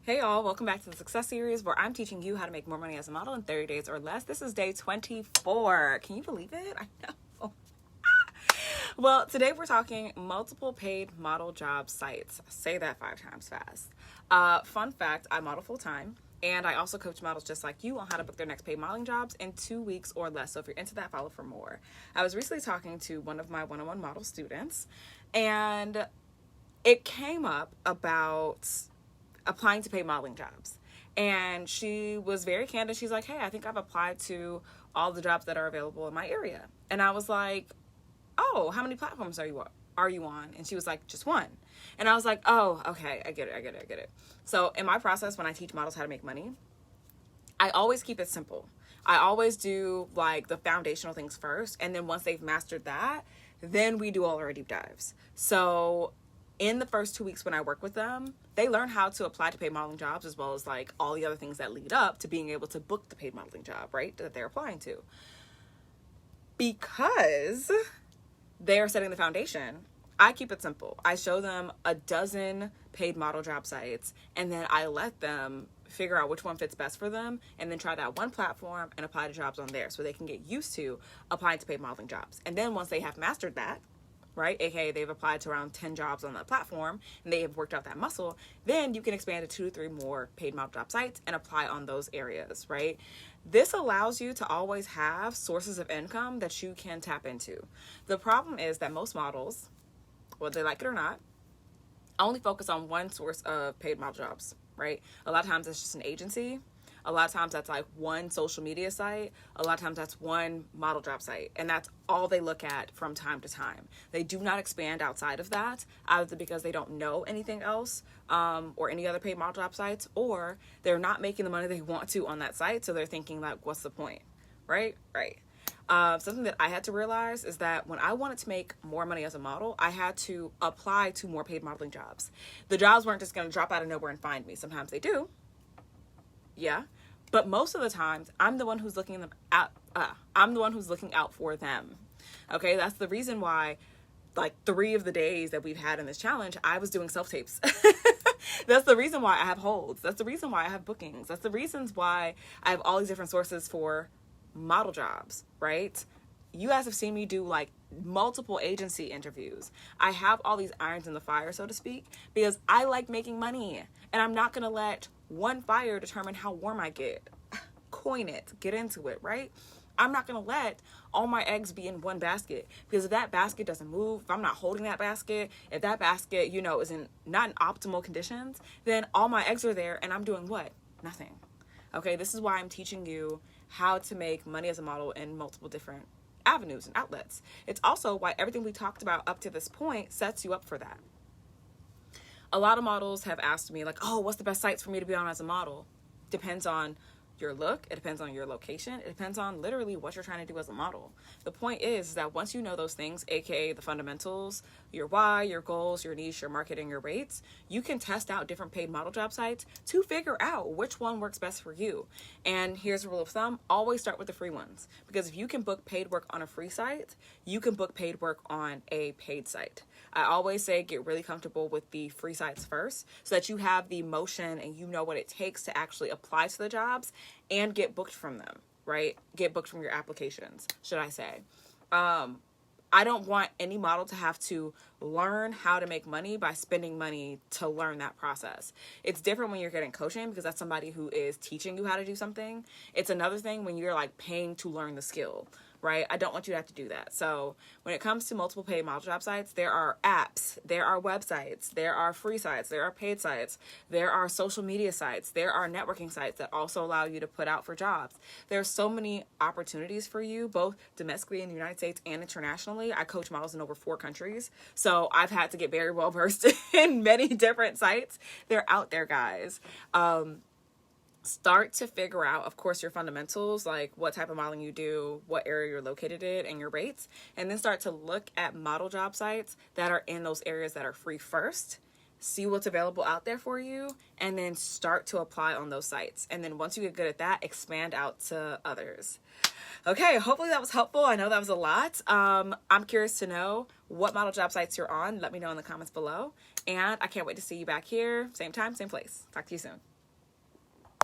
Hey y'all, welcome back to the Success Series where I'm teaching you how to make more money as a model in 30 days or less. This is day 24. Can you believe it? I know. Well, today we're talking multiple paid model job sites. Say that 5 times fast. Fun fact, I model full time. And I also coach models just like you on how to book their next paid modeling jobs in 2 weeks or less. So if you're into that, follow for more. I was recently talking to one of my one-on-one model students, and it came up about applying to paid modeling jobs. And she was very candid. She's like, hey, I think I've applied to all the jobs that are available in my area. And I was like, oh, how many platforms are you on? And she was like, just one. And I was like, oh, okay, I get it. So in my process, when I teach models how to make money, I always keep it simple. I always do like the foundational things first. And then once they've mastered that, then we do all our deep dives. So in the first 2 weeks when I work with them, they learn how to apply to paid modeling jobs as well as like all the other things that lead up to being able to book the paid modeling job, right? That they're applying to. Because they're setting the foundation, I keep it simple. I show them a dozen paid model job sites, and then I let them figure out which one fits best for them and then try that one platform and apply to jobs on there so they can get used to applying to paid modeling jobs. And then once they have mastered that, right, aka they've applied to around 10 jobs on that platform and they have worked out that muscle, then you can expand to 2 to 3 more paid model job sites and apply on those areas, right? This allows you to always have sources of income that you can tap into. The problem is that most models, whether they like it or not, only focus on one source of paid model jobs, right? A lot of times it's just an agency. A lot of times that's like one social media site. A lot of times that's one model job site. And that's all they look at from time to time. They do not expand outside of that, either because they don't know anything else or any other paid model job sites, or they're not making the money they want to on that site. So they're thinking like, what's the point? Right? Something that I had to realize is that when I wanted to make more money as a model, I had to apply to more paid modeling jobs. The jobs weren't just going to drop out of nowhere and find me. Sometimes they do. Yeah. But most of the times I'm the one who's looking out for them. Okay. That's the reason why like 3 of the days that we've had in this challenge, I was doing self-tapes. That's the reason why I have holds. That's the reason why I have bookings. That's the reasons why I have all these different sources for model jobs, right? You guys have seen me do like multiple agency interviews. I have all these irons in the fire, so to speak, because I like making money and I'm not going to let one fire determine how warm I get. Coin it, get into it, right? I'm not going to let all my eggs be in one basket, because if that basket doesn't move, if I'm not holding that basket, if that basket, is not in optimal conditions, then all my eggs are there and I'm doing what? Nothing. Okay, this is why I'm teaching you how to make money as a model in multiple different avenues and outlets. It's also why everything we talked about up to this point sets you up for that. A lot of models have asked me like, oh, what's the best sites for me to be on as a model? Depends on your look. It depends on your location. It depends on literally what you're trying to do as a model. The point is that once you know those things, aka the fundamentals, your why, your goals, your niche, your marketing, your rates, you can test out different paid model job sites to figure out which one works best for you. And here's a rule of thumb: always start with the free ones, because if you can book paid work on a free site, you can book paid work on a paid site. I always say get really comfortable with the free sites first so that you have the motion and you know what it takes to actually apply to the jobs and get booked from them, right? Get booked from your applications, should I say. I don't want any model to have to learn how to make money by spending money to learn that process. It's different when you're getting coaching, because that's somebody who is teaching you how to do something. It's another thing when you're like paying to learn the skill, right? I don't want you to have to do that. So when it comes to multiple paid model job sites, there are apps, there are websites, there are free sites, there are paid sites, there are social media sites, there are networking sites that also allow you to put out for jobs. There's so many opportunities for you, both domestically in the United States and internationally. I coach models in over 4 countries, so I've had to get very well versed in many different sites. They're out there, guys. Start to figure out, of course, your fundamentals, like what type of modeling you do, what area you're located in, and your rates. And then start to look at model job sites that are in those areas that are free first. See what's available out there for you, and then start to apply on those sites. And then once you get good at that, expand out to others. Okay, hopefully that was helpful. I know that was a lot. I'm curious to know what model job sites you're on. Let me know in the comments below. And I can't wait to see you back here. Same time, same place. Talk to you soon.